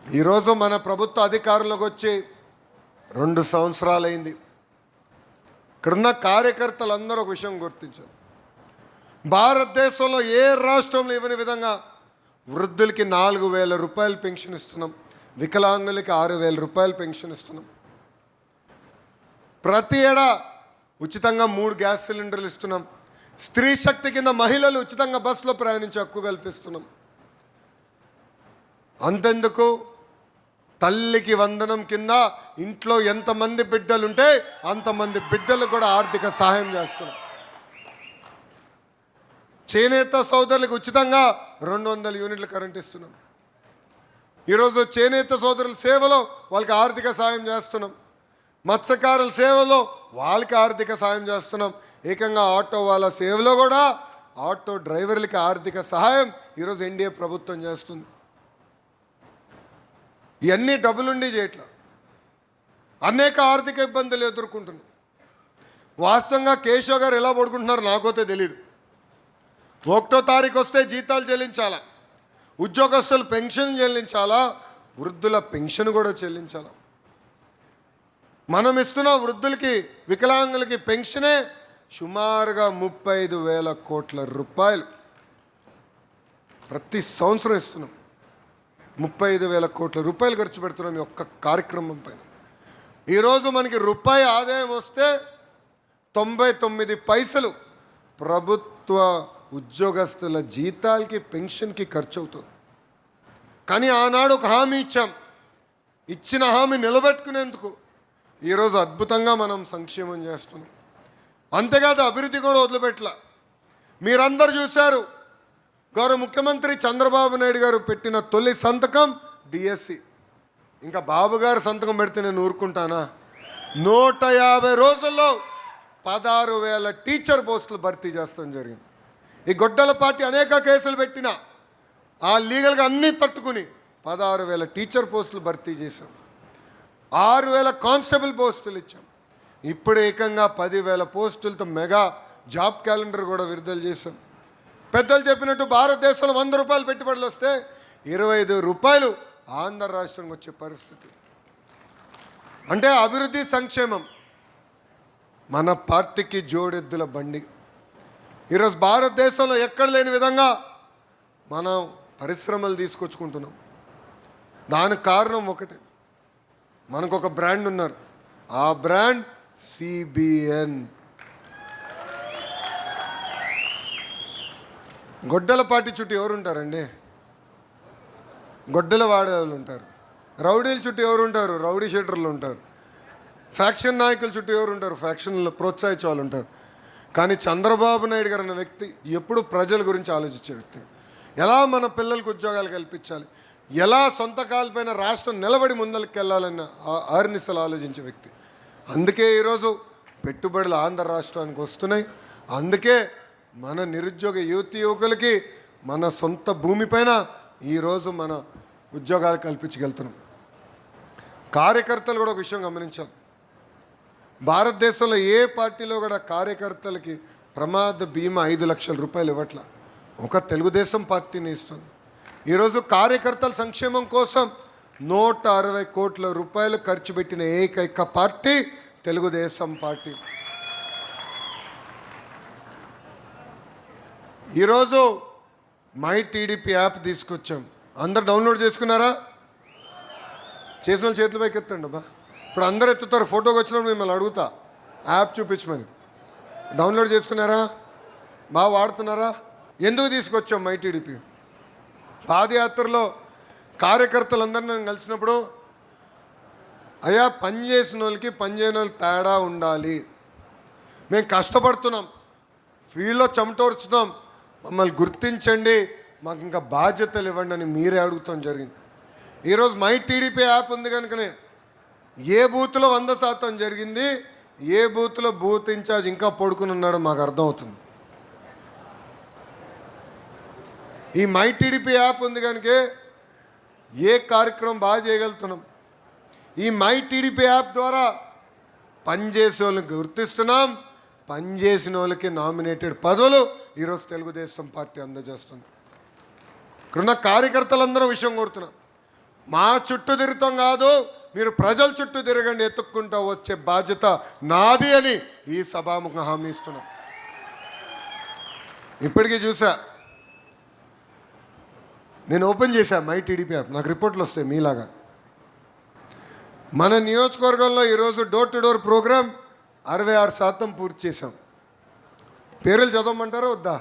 ఈరోజు మన ప్రభుత్వ అధికారంలోకి వచ్చి 2 సంవత్సరాలైంది. ఇక్కడున్న కార్యకర్తలందరూ ఒక విషయం గుర్తించారు. భారతదేశంలో ఏ రాష్ట్రంలో ఇవ్వని విధంగా వృద్ధులకి 4,000 రూపాయలు పెన్షన్ ఇస్తున్నాం, వికలాంగులకి 6,000 రూపాయలు పెన్షన్ ఇస్తున్నాం. ప్రతి ఏడా ఉచితంగా 3 గ్యాస్ సిలిండర్లు ఇస్తున్నాం. స్త్రీ శక్తి కింద మహిళలు ఉచితంగా బస్సులో ప్రయాణించే హక్కు కల్పిస్తున్నాం. అంతెందుకు, తల్లికి వందనం కింద ఇంట్లో ఎంతమంది బిడ్డలుంటే అంతమంది బిడ్డలు కూడా ఆర్థిక సహాయం చేస్తున్నాం. చేనేత సోదరులకు ఉచితంగా 200 యూనిట్లు కరెంట్ ఇస్తున్నాం. ఈరోజు చేనేత సోదరుల సేవలో వాళ్ళకి ఆర్థిక సాయం చేస్తున్నాం. మత్స్యకారుల సేవలో వాళ్ళకి ఆర్థిక సాయం చేస్తున్నాం. ఏకంగా ఆటో వాళ్ళ సేవలో కూడా ఆటో డ్రైవర్లకి ఆర్థిక సహాయం ఈరోజు ఎన్డీఏ ప్రభుత్వం చేస్తుంది. ఇవన్నీ డబ్బులుండి చేయట్లా, అనేక ఆర్థిక ఇబ్బందులు ఎదుర్కొంటున్నాం. వాస్తవంగా కేశవ్ గారు ఎలా పడుకుంటున్నారు నాకైతే తెలియదు. 1వ తారీఖు వస్తే జీతాలు చెల్లించాలా, ఉద్యోగస్తులు పెన్షన్ చెల్లించాలా, వృద్ధుల పెన్షన్ కూడా చెల్లించాలా. మనం ఇస్తున్న వృద్ధులకి వికలాంగులకి పెన్షనే సుమారుగా 35,000 కోట్ల రూపాయలు ప్రతి సంవత్సరం ఇస్తున్నాం. 35,000 కోట్ల రూపాయలు ఖర్చు పెడుతున్నాం ఈ ఒక్క కార్యక్రమం పైన. ఈరోజు మనకి రూపాయి ఆదాయం వస్తే 99 పైసలు ప్రభుత్వ ఉద్యోగస్తుల జీతాలకి పెన్షన్కి ఖర్చు అవుతుంది. కానీ ఆనాడు ఒక హామీ ఇచ్చాం, ఇచ్చిన హామీ నిలబెట్టుకునేందుకు ఈరోజు అద్భుతంగా మనం సంక్షేమం చేస్తున్నాం. అంతేకాదు అభివృద్ధి కూడా వదిలిపెట్టలా. మీరందరూ చూశారు, గౌరవ ముఖ్యమంత్రి చంద్రబాబు నాయుడు గారు పెట్టిన తొలి సంతకం డిఎస్సి. ఇంకా బాబు గారు సంతకం పెడితే నేను ఊరుకుంటానా? 150 రోజుల్లో 16,000 టీచర్ పోస్టులు భర్తీ చేస్తాం జరిగింది. ఈ గొడ్డల పార్టీ అనేక కేసులు పెట్టినా ఆ లీగల్గా అన్నీ తట్టుకుని 16,000 టీచర్ పోస్టులు భర్తీ చేశాం. 6,000 కానిస్టేబుల్ పోస్టులు ఇచ్చాం. ఇప్పుడు ఏకంగా 10,000 పోస్టులతో మెగా జాబ్ క్యాలెండర్ కూడా విడుదల చేశాం. పెద్దలు చెప్పినట్టు భారతదేశంలో 100 రూపాయలు పెట్టుబడులు వస్తే 25 రూపాయలు ఆంధ్ర రాష్ట్రంకి వచ్చే పరిస్థితి. అంటే అభివృద్ధి సంక్షేమం మన పార్టీకి జోడెద్దుల బండి. ఈరోజు భారతదేశంలో ఎక్కడ లేని విధంగా మనం పరిశ్రమలు తీసుకొచ్చుకుంటున్నాం. దానికి కారణం ఒకటి, మనకు ఒక బ్రాండ్ ఉన్నారు, ఆ బ్రాండ్ సిబిఎన్. గొడ్డల పార్టీ చుట్టూ ఎవరు ఉంటారండి? గొడ్డల వాడేవాళ్ళు ఉంటారు. రౌడీల చుట్టూ ఎవరు ఉంటారు? రౌడీ షీటర్లు ఉంటారు. ఫ్యాక్షన్ నాయకుల చుట్టూ ఎవరు ఉంటారు? ఫ్యాక్షన్లు ప్రోత్సహించే వాళ్ళు ఉంటారు. కానీ చంద్రబాబు నాయుడు గారు అన్న వ్యక్తి ఎప్పుడు ప్రజల గురించి ఆలోచించే వ్యక్తి. ఎలా మన పిల్లలకు ఉద్యోగాలు కల్పించాలి, ఎలా సొంత కాలిపైన రాష్ట్రం నిలబడి ముందరికి వెళ్ళాలన్న ఆర్నిసలు ఆలోచించే వ్యక్తి. అందుకే ఈరోజు పెట్టుబడులు ఆంధ్ర రాష్ట్రానికి వస్తున్నాయి. అందుకే మన నిరుద్యోగ యువకులకి మన సొంత భూమిపైన ఈరోజు మన ఉద్యోగాలు కల్పించగలుగుతున్నాం. కార్యకర్తలు కూడా ఒక విషయం గమనించాలి, భారతదేశంలో ఏ పార్టీలో కూడా కార్యకర్తలకి ప్రమాద బీమా 5 లక్షల రూపాయలు ఇవ్వట్ల. ఒక తెలుగుదేశం పార్టీని ఇస్తుంది. ఈరోజు కార్యకర్తల సంక్షేమం కోసం 160 కోట్ల రూపాయలు ఖర్చు పెట్టిన ఏకైక పార్టీ తెలుగుదేశం పార్టీ. ఈరోజు మై టీడీపీ యాప్ తీసుకొచ్చాం. అందరు డౌన్లోడ్ చేసుకున్నారా? చేసిన వాళ్ళు చేతుల పైకి ఎత్తండి అబ్బా. ఇప్పుడు అందరు ఎత్తుతారు. ఫోటోకి వచ్చినప్పుడు మిమ్మల్ని అడుగుతా, యాప్ చూపించమని. డౌన్లోడ్ చేసుకున్నారా? బాగా వాడుతున్నారా? ఎందుకు తీసుకొచ్చాం మై టీడీపీ? పాదయాత్రలో కార్యకర్తలందరూ నేను కలిసినప్పుడు, అయ్యా పని చేసిన వాళ్ళకి పని చేయని వాళ్ళకి తేడా ఉండాలి, మేము కష్టపడుతున్నాం, ఫీల్డ్లో చెమటోర్చున్నాం, మమ్మల్ని గుర్తించండి, మాకు ఇంకా బాధ్యతలు ఇవ్వండి అని మీరే అడుగుతాం జరిగింది. ఈరోజు మై టీడీపీ యాప్ ఉంది కనుకనే ఏ బూత్లో 100% జరిగింది, ఏ బూత్లో బూత్ ఇన్ఛార్జ్ ఇంకా పడుకుని ఉన్నాడో మాకు అర్థమవుతుంది. ఈ మై టీడీపీ యాప్ ఉంది కనుక ఏ కార్యక్రమం బాగా చేయగలుగుతున్నాం. ఈ మై టీడీపీ యాప్ ద్వారా పనిచేసే వాళ్ళని గుర్తిస్తున్నాం, పనిచేసిన వాళ్ళకి నామినేటెడ్ పదవులు ఈరోజు తెలుగుదేశం పార్టీ అందజేస్తుంది. ఇక్కడున్న కార్యకర్తలందరూ విషయం కోరుతున్నాం, మా చుట్టూ తిరుగుతాం కాదు, మీరు ప్రజల చుట్టూ తిరగండి, ఎత్తుక్కుంటూ వచ్చే బాధ్యత నాది అని ఈ సభాముఖంగా హామీ ఇస్తున్నాం. ఇప్పటికీ చూసా, నేను ఓపెన్ చేశా మై టీడీపీ యాప్, నాకు రిపోర్ట్లు వస్తాయి మీలాగా. మన నియోజకవర్గంలో ఈరోజు డోర్ టు డోర్ ప్రోగ్రాం 66% పూర్తి చేశాం. పేర్లు చదవమంటారా వద్దా?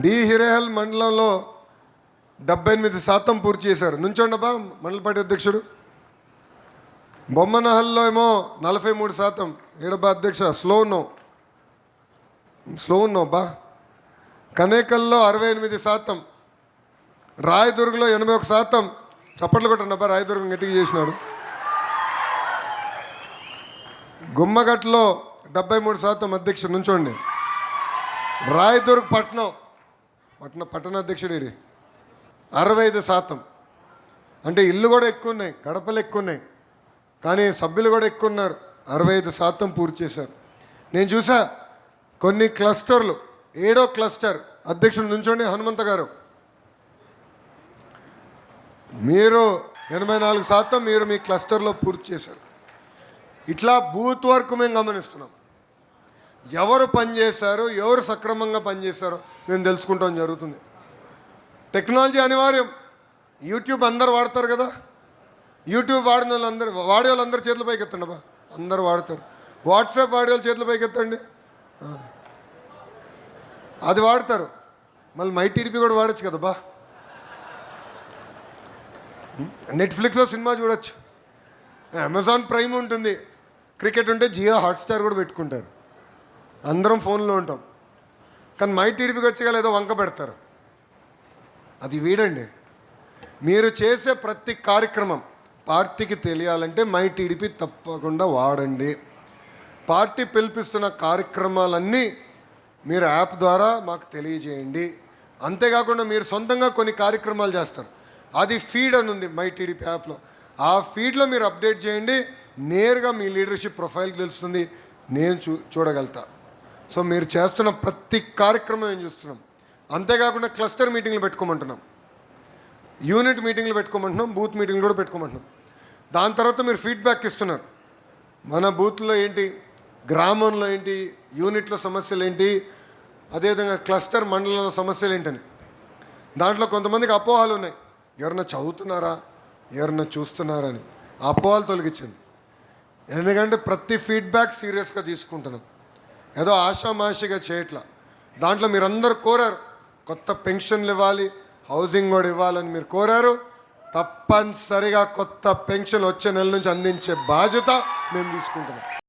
డి హిరేహల్ మండలంలో 78% పూర్తి చేశారు. నుంచోండబ్బా మండల పార్టీ అధ్యక్షుడు. బొమ్మనహల్లో ఏమో 43%. ఏడబ్బా అధ్యక్ష, స్లో ఉన్నావు బా. కనేకల్లో 68%. రాయదుర్గలో 81%. చప్పట్లు కొట్టండబ్బా, రాయదుర్గం గట్టిగా చేసినాడు. గుమ్మగట్లో 73% అధ్యక్షుడు నుంచోండి. రాయదుర్గ్ పట్టణ అధ్యక్షుడు 65%. అంటే ఇల్లు కూడా ఎక్కువ ఉన్నాయి, గడపలు ఎక్కువ ఉన్నాయి, కానీ సభ్యులు కూడా ఎక్కువ ఉన్నారు. 65% పూర్తి చేశారు. నేను చూసా కొన్ని క్లస్టర్లు, 7వ క్లస్టర్ అధ్యక్షుడు నుంచోండి హనుమంత గారు, మీరు 84% మీరు మీ క్లస్టర్లో పూర్తి చేశారు. ఇట్లా బూత్ వరకు మేము గమనిస్తున్నాం. ఎవరు పనిచేశారు, ఎవరు సక్రమంగా పనిచేశారో మేము తెలుసుకుంటాం జరుగుతుంది. టెక్నాలజీ అనివార్యం. యూట్యూబ్ అందరు వాడతారు కదా, యూట్యూబ్ వాడే వాళ్ళందరూ చేతుల పైకి ఎత్తండి అబ్బా, అందరూ వాడతారు. వాట్సాప్ వాడే వాళ్ళు చేతుల పైకి ఎత్తండి, అది వాడతారు. మళ్ళీ మై టీడీపీ కూడా వాడచ్చు కదా బా. నెట్ఫ్లిక్స్లో సినిమా చూడొచ్చు, అమెజాన్ ప్రైమ్ ఉంటుంది, క్రికెట్ ఉంటే జియో హాట్స్టార్ కూడా పెట్టుకుంటారు. అందరం ఫోన్లో ఉంటాం, కానీ మై టీడీపీకి వచ్చేగా ఏదో వంక పెడతారు. అది వీడండి. మీరు చేసే ప్రతి కార్యక్రమం పార్టీకి తెలియాలంటే మై టీడీపీ తప్పకుండా వాడండి. పార్టీ పిలిపిస్తున్న కార్యక్రమాలన్నీ మీరు యాప్ ద్వారా మాకు తెలియజేయండి. అంతేకాకుండా మీరు సొంతంగా కొన్ని కార్యక్రమాలు చేస్తారు, అది ఫీడ్ అని ఉంది మై టీడీపీ యాప్లో. ఆ ఫీడ్లో మీరు అప్డేట్ చేయండి, నేరుగా మీ లీడర్షిప్ ప్రొఫైల్ తెలుస్తుంది, నేను చూడగలుగుతా. సో మీరు చేస్తున్న ప్రతి కార్యక్రమం మేము చూస్తున్నాం. అంతేకాకుండా క్లస్టర్ మీటింగ్లు పెట్టుకోమంటున్నాం, యూనిట్ మీటింగ్లు పెట్టుకోమంటున్నాం, బూత్ మీటింగ్లు కూడా పెట్టుకోమంటున్నాం. దాని తర్వాత మీరు ఫీడ్బ్యాక్ ఇస్తున్నారు, మన బూత్లో ఏంటి, గ్రామంలో ఏంటి, యూనిట్లో సమస్యలు ఏంటి, అదేవిధంగా క్లస్టర్ మండలంలో సమస్యలు ఏంటని. దాంట్లో కొంతమందికి అపోహలు ఉన్నాయి, ఎవరన్నా చదువుతున్నారా, ఎవరన్నా చూస్తున్నారా అని. ఆ అపోహలు తొలగించండి. ఎందుకంటే ప్రతి ఫీడ్బ్యాక్ సీరియస్గా తీసుకుంటున్నాం, ఏదో ఆషామాషిగా చేయట్లా. దాంట్లో మీరందరూ కోరారు కొత్త పెన్షన్లు ఇవ్వాలి, హౌసింగ్ కూడా ఇవ్వాలని మీరు కోరారు. తప్పనిసరిగా కొత్త పెన్షన్ వచ్చే నెల నుంచి అందించే బాధ్యత మేము తీసుకుంటున్నాం.